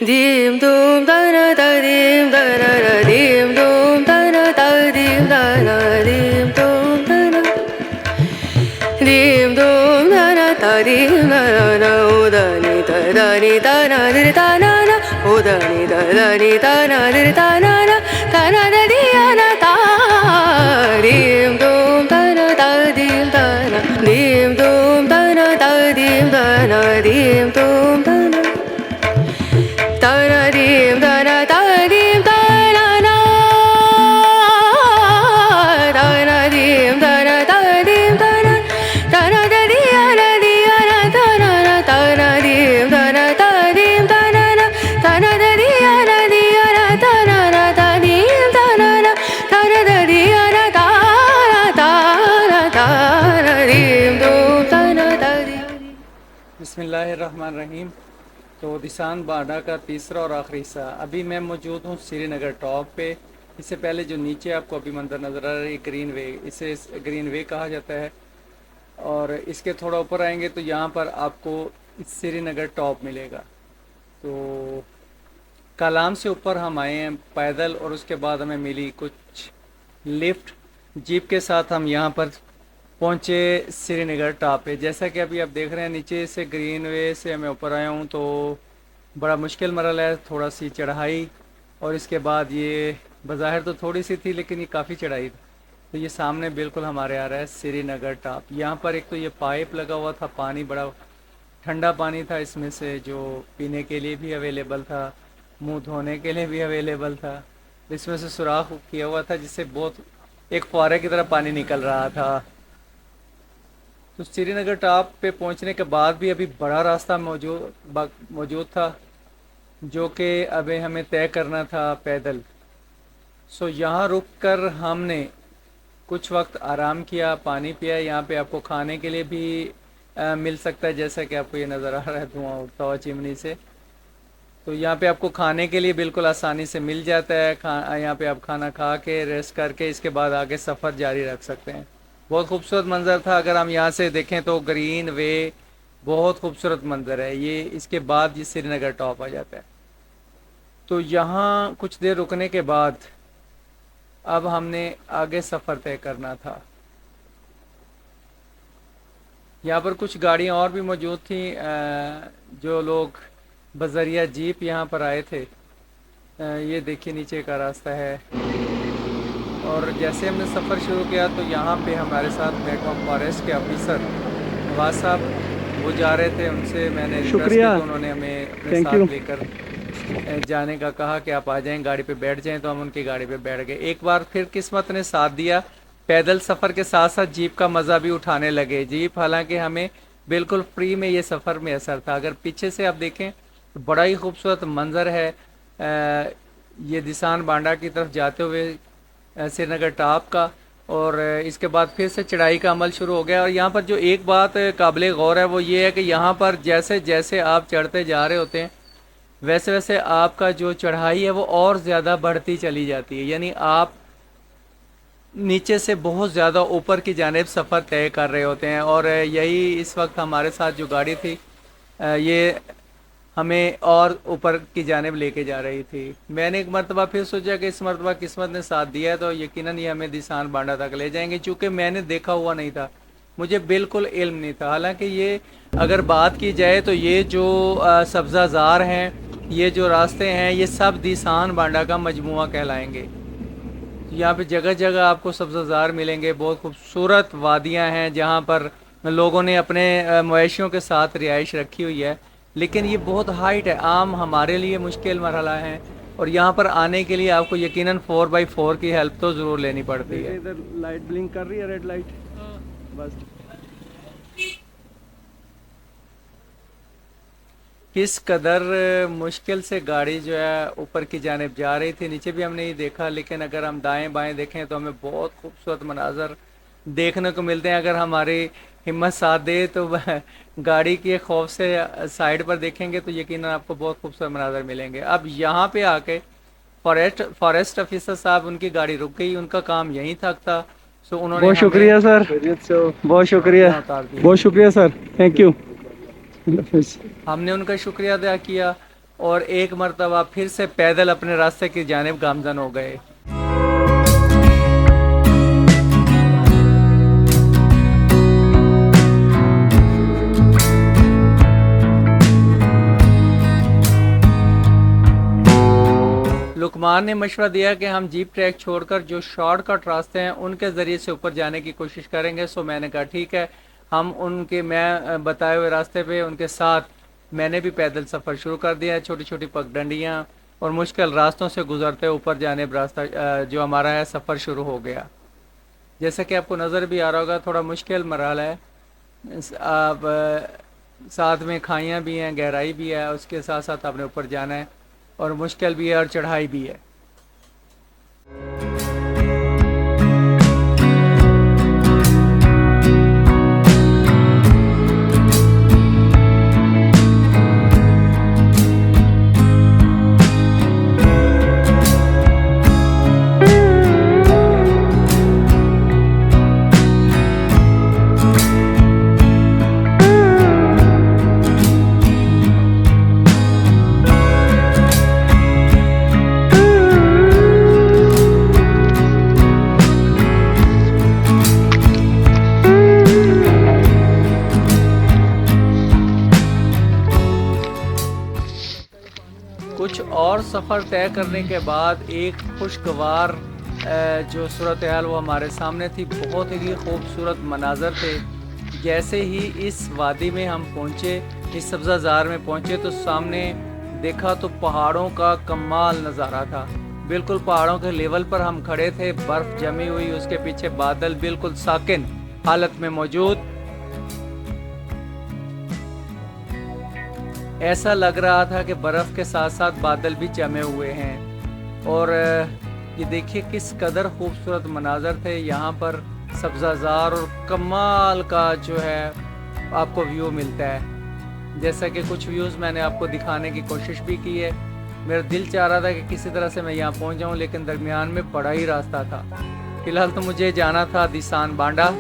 dim dum da na da dim da na na dim dum da na da dim da na dim dum da na dim dum da na da dim da na na o da ni da na di da na na o da ni da na di da na da di ya na da dim dum da na da dim da na dim dum da na da dim da na dim dum da na da na dim da na da dim da na na da na dim da na da dim da na da na da di ya na da na da na dim da na da dim da na na da na da di ya na da na da dim da na na da na da di ya na da na dim dum da na da dim. बिस्मिल्लाहिर्रहमानिर्रहीम। तो दिसान बाडा का तीसरा और आखिरी हिस्सा। अभी मैं मौजूद हूँ श्रीनगर टॉप पे। इससे पहले जो नीचे आपको अभी मंजर नज़र आ रहा है, ग्रीन वे, इसे ग्रीन वे कहा जाता है। और इसके थोड़ा ऊपर आएंगे तो यहाँ पर आपको श्रीनगर टॉप मिलेगा। तो कालाम से ऊपर हम आए हैं पैदल, और उसके बाद हमें मिली कुछ लिफ्ट जीप के साथ। हम यहाँ पर पहुँचे श्रीनगर टॉप पे। जैसा कि अभी आप देख रहे हैं, नीचे से ग्रीन वे से मैं ऊपर आया हूँ, तो बड़ा मुश्किल मरहला है, थोड़ा सी चढ़ाई, और इसके बाद ये बज़ाहिर तो थोड़ी सी थी लेकिन ये काफ़ी चढ़ाई थी। तो ये सामने बिल्कुल हमारे आ रहा है श्रीनगर टॉप। यहाँ पर एक तो ये पाइप लगा हुआ था, पानी बड़ा ठंडा पानी था इसमें से, जो पीने के लिए भी अवेलेबल था, मुंह धोने के लिए भी अवेलेबल था। इसमें से सुराख किया हुआ था जिससे बहुत एक फुहारे की तरह पानी निकल रहा था। तो श्रीनगर टॉप पे पहुंचने के बाद भी अभी बड़ा रास्ता मौजूद था, जो कि अभी हमें तय करना था पैदल। सो यहाँ रुक कर हमने कुछ वक्त आराम किया, पानी पिया। यहाँ पे आपको खाने के लिए भी मिल सकता है, जैसा कि आपको ये नज़र आ रहा है धुआं उठता हुआ चिमनी से। तो यहाँ पे आपको खाने के लिए बिल्कुल आसानी से मिल जाता है। यहाँ पे आप खाना खा के रेस्ट करके इसके बाद आगे सफ़र जारी रख सकते हैं। बहुत खूबसूरत मंज़र था। अगर हम यहाँ से देखें तो ग्रीन वे बहुत खूबसूरत मंज़र है ये। इसके बाद ये श्रीनगर टॉप आ जाता है। तो यहाँ कुछ देर रुकने के बाद अब हमने आगे सफ़र तय करना था। यहाँ पर कुछ गाड़ियाँ और भी मौजूद थी, जो लोग बज़रिया जीप यहाँ पर आए थे। ये देखिए नीचे का रास्ता है। और जैसे हमने सफ़र शुरू किया तो यहाँ पे हमारे साथ मेकॉम फॉरेस्ट के ऑफिसर नवाज साहब वो जा रहे थे। उनसे मैंने रिक्वेस्ट की तो उन्होंने हमें अपने साथ लेकर जाने का कहा कि आप आ जाएं, गाड़ी पे बैठ जाएं। तो हम उनकी गाड़ी पे बैठ गए। एक बार फिर किस्मत ने साथ दिया, पैदल सफ़र के साथ साथ जीप का मज़ा भी उठाने लगे। जीप हालांकि हमें बिल्कुल फ्री में ये सफ़र में असर था। अगर पीछे से आप देखें तो बड़ा ही खूबसूरत मंज़र है। ये दिसान बांडा की तरफ जाते हुए श्रीनगर टॉप का। और इसके बाद फिर से चढ़ाई का अमल शुरू हो गया। और यहाँ पर जो एक बात काबिल गौर है वो ये है कि यहाँ पर जैसे जैसे आप चढ़ते जा रहे होते हैं वैसे वैसे आपका जो चढ़ाई है वो और ज़्यादा बढ़ती चली जाती है। यानी आप नीचे से बहुत ज़्यादा ऊपर की जानिब सफ़र तय कर रहे होते हैं। और यही इस वक्त हमारे साथ जो गाड़ी थी ये हमें और ऊपर की जानिब लेके जा रही थी। मैंने एक मरतबा फिर सोचा कि इस मरतबा किस्मत ने साथ दिया है तो यकीनन ये हमें दिसान बांडा तक ले जाएंगे। चूँकि मैंने देखा हुआ नहीं था, मुझे बिल्कुल इल्म नहीं था। हालांकि ये अगर बात की जाए तो ये जो सब्ज़ाज़ार हैं, ये जो रास्ते हैं, ये सब दिसान बांडा का मजमुआ कहलाएँगे। यहाँ पे जगह जगह आपको सब्ज़ाज़ार मिलेंगे। बहुत खूबसूरत वादियाँ हैं जहाँ पर लोगों ने अपने मवेशियों के साथ रिहाइश रखी हुई है। लेकिन ये बहुत हाइट है, आम हमारे लिए मुश्किल मरहला है। और यहाँ पर आने के लिए आपको यकीनन 4x4 की हेल्प तो ज़रूर लेनी पड़ती है। इधर लाइट ब्लिंक कर रही है, रेड लाइट। बस किस कदर मुश्किल से गाड़ी जो है ऊपर की जानिब जा रही थी। नीचे भी हमने ये देखा, लेकिन अगर हम दाएं बाएं देखें तो हमें बहुत खूबसूरत मनाजर देखने को मिलते हैं। अगर हमारी हिम्मत साथ दे तो गाड़ी के खौफ से साइड पर देखेंगे तो यकीनन आपको बहुत खूबसूरत मनाजर मिलेंगे। अब यहाँ पे आके फॉरेस्ट ऑफिसर साहब, उनकी गाड़ी रुक गई, उनका काम यहीं तक था। सो उन्होंने बहुत शुक्रिया सर, बहुत शुक्रिया, बहुत शुक्रिया सर, थैंक यू। हमने उनका शुक्रिया अदा किया और एक मरतबा फिर से पैदल अपने रास्ते की जानिब गामजन हो गए। लुकमान ने मशवरा दिया कि हम जीप ट्रैक छोड़कर जो शॉर्टकट रास्ते हैं उनके ज़रिए से ऊपर जाने की कोशिश करेंगे। सो मैंने कहा ठीक है, हम मैं बताए हुए रास्ते पे उनके साथ मैंने भी पैदल सफ़र शुरू कर दिया है। छोटी छोटी पगडंडियाँ और मुश्किल रास्तों से गुजरते ऊपर जाने रास्ता जो हमारा है सफ़र शुरू हो गया। जैसा कि आपको नज़र भी आ रहा होगा, थोड़ा मुश्किल मरहला है। साथ में खाइयाँ भी हैं, गहराई भी है, उसके साथ साथ आपने ऊपर जाना है और मुश्किल भी है और चढ़ाई भी है। कुछ और सफ़र तय करने के बाद एक खुशगवार जो सूरत हाल वो हमारे सामने थी। बहुत ही खूबसूरत मनाज़र थे। जैसे ही इस वादी में हम पहुँचे, इस सब्ज़ाज़ार में पहुँचे तो सामने देखा तो पहाड़ों का कमाल नज़ारा था। बिल्कुल पहाड़ों के लेवल पर हम खड़े थे, बर्फ़ जमी हुई, उसके पीछे बादल बिल्कुल साकिन हालत में मौजूद। ऐसा लग रहा था कि बर्फ़ के साथ साथ बादल भी जमे हुए हैं। और ये देखिए किस कदर खूबसूरत मनाज़र थे यहाँ पर। सब्ज़ाज़ार और कमाल का जो है आपको व्यू मिलता है। जैसा कि कुछ व्यूज़ मैंने आपको दिखाने की कोशिश भी की है। मेरा दिल चाह रहा था कि किसी तरह से मैं यहाँ पहुँच जाऊँ, लेकिन दरमियान में बड़ा ही रास्ता था। फ़िलहाल तो मुझे जाना था दिसान बांडा।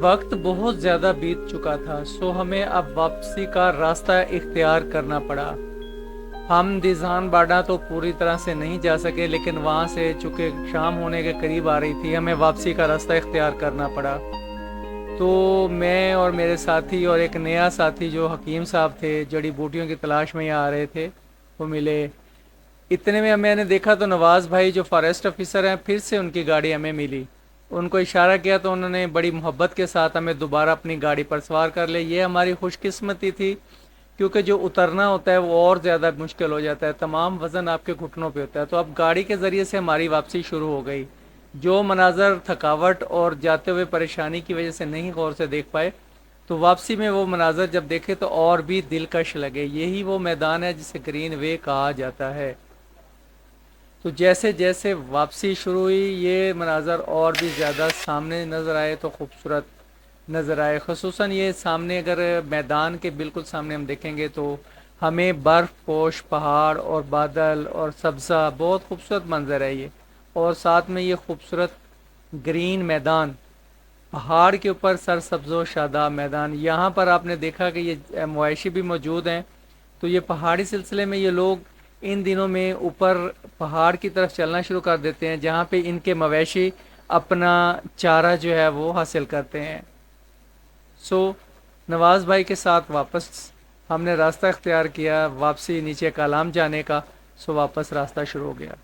वक्त बहुत ज़्यादा बीत चुका था, सो हमें अब वापसी का रास्ता इख्तियार करना पड़ा। हम दिजान बाड़ा तो पूरी तरह से नहीं जा सके, लेकिन वहाँ से चूँकि शाम होने के करीब आ रही थी, हमें वापसी का रास्ता इख्तियार करना पड़ा। तो मैं और मेरे साथी और एक नया साथी जो हकीम साहब थे, जड़ी बूटियों की तलाश में यहाँ आ रहे थे, वो मिले। इतने में मैंने देखा तो नवाज़ भाई जो फॉरेस्ट ऑफिसर हैं, फिर से उनकी गाड़ी हमें मिली। उनको इशारा किया तो उन्होंने बड़ी मोहब्बत के साथ हमें दोबारा अपनी गाड़ी पर सवार कर ले। ये हमारी खुशकिस्मती थी, क्योंकि जो उतरना होता है वो और ज़्यादा मुश्किल हो जाता है, तमाम वज़न आपके घुटनों पे होता है। तो अब गाड़ी के ज़रिए से हमारी वापसी शुरू हो गई। जो मनाज़र थकावट और जाते हुए परेशानी की वजह से नहीं गौर से देख पाए, तो वापसी में वो मनाज़र जब देखे तो और भी दिलकश लगे। यही वो मैदान है जिसे ग्रीन वे कहा जाता है। तो जैसे जैसे वापसी शुरू हुई, ये मनाज़र और भी ज़्यादा सामने नज़र आए तो खूबसूरत नज़र आए। ख़ुसूसन ये सामने, अगर मैदान के बिल्कुल सामने हम देखेंगे तो हमें बर्फ़ पोश पहाड़ और बादल और सब्ज़ा, बहुत खूबसूरत मंज़र है ये। और साथ में ये खूबसूरत ग्रीन मैदान, पहाड़ के ऊपर सरसब्ज़ो शादाब मैदान। यहाँ पर आपने देखा कि ये मवेशी भी मौजूद हैं। तो ये पहाड़ी सिलसिले में ये लोग इन दिनों में ऊपर पहाड़ की तरफ चलना शुरू कर देते हैं, जहाँ पे इनके मवेशी अपना चारा जो है वो हासिल करते हैं। सो नवाज़ भाई के साथ वापस हमने रास्ता इख्तियार किया, वापसी नीचे कालाम जाने का। सो वापस रास्ता शुरू हो गया।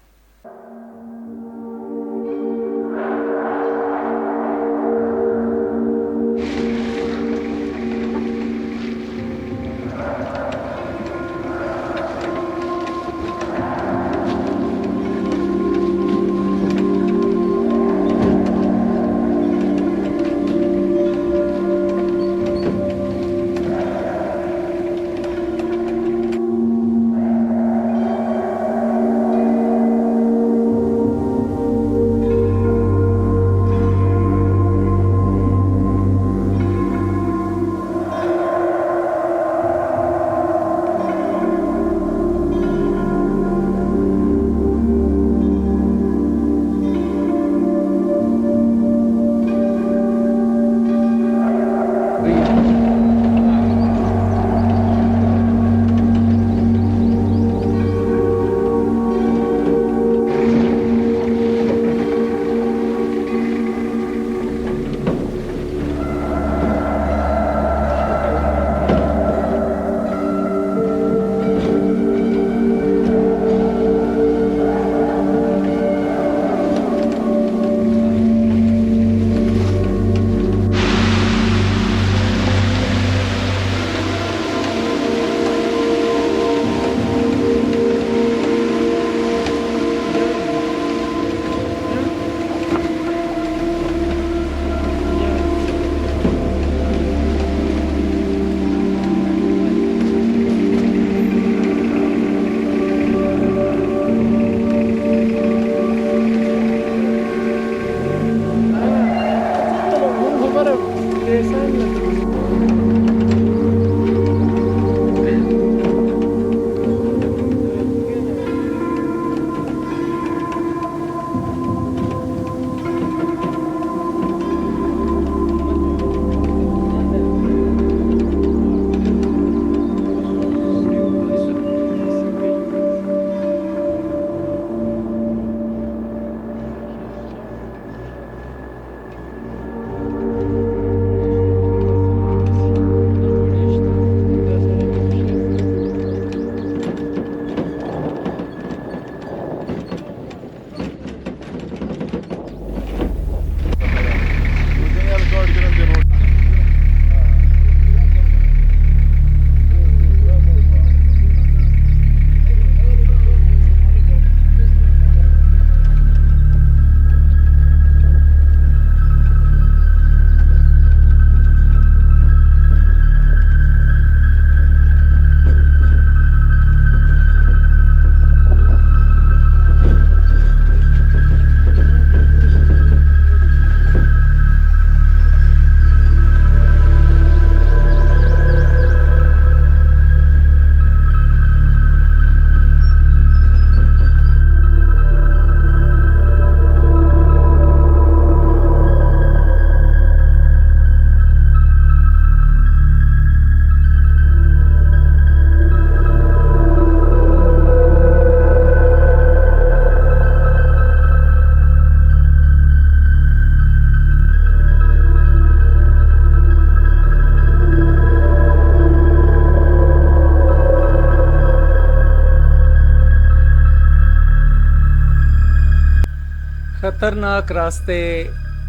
ख़तरनाक रास्ते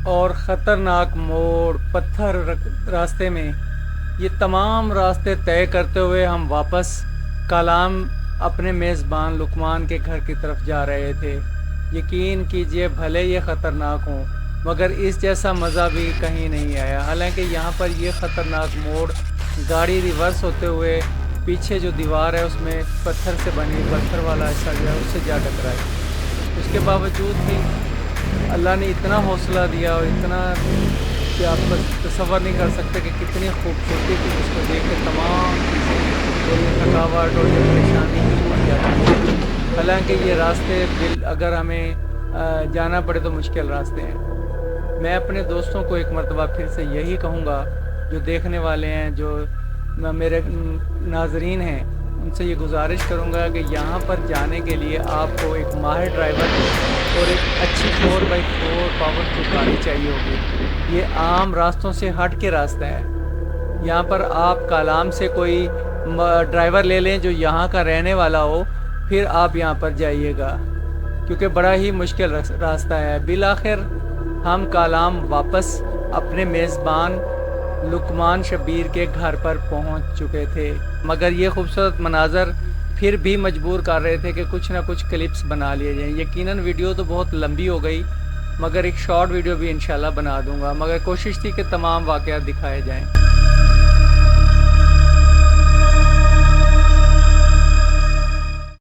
और ख़तरनाक मोड़, पत्थर रास्ते में, ये तमाम रास्ते तय करते हुए हम वापस कालाम अपने मेज़बान लुकमान के घर की तरफ जा रहे थे। यकीन कीजिए, भले ये ख़तरनाक हों मगर इस जैसा मज़ा भी कहीं नहीं आया। हालांकि यहाँ पर ये ख़तरनाक मोड़, गाड़ी रिवर्स होते हुए पीछे जो दीवार है उसमें पत्थर से बनी, पत्थर वाला हिस्सा जो है उससे जा टकराई। उसके बावजूद भी अल्लाह ने इतना हौसला दिया और इतना कि आप तसव्वुर नहीं कर सकते कि कितनी खूबसूरती थी उसको देख के तमाम चीज़ें और थकावट और ये परेशानी दूर जाती है। हालांकि ये रास्ते अगर हमें जाना पड़े तो मुश्किल रास्ते हैं। मैं अपने दोस्तों को एक मरतबा फिर से यही कहूँगा, जो देखने वाले हैं, जो मेरे नाजरीन हैं, उनसे ये गुजारिश करूँगा कि यहाँ पर जाने के लिए आपको एक माहिर ड्राइवर और एक अच्छी 4x4 पावरफुल गाड़ी चाहिए होगी। ये आम रास्तों से हट के रास्ता है। यहाँ पर आप कालाम से कोई ड्राइवर ले लें जो यहाँ का रहने वाला हो, फिर आप यहाँ पर जाइएगा, क्योंकि बड़ा ही मुश्किल रास्ता है। बिलाखिर हम कालाम वापस अपने मेज़बान लुकमान शब्बीर के घर पर पहुंच चुके थे, मगर ये खूबसूरत मनाज़र फिर भी मजबूर कर रहे थे कि कुछ ना कुछ क्लिप्स बना लिए जाएँ। यकीनन वीडियो तो बहुत लंबी हो गई, मगर एक शॉर्ट वीडियो भी इंशाल्लाह बना दूंगा, मगर कोशिश थी कि तमाम वाक़यात दिखाए जाएँ।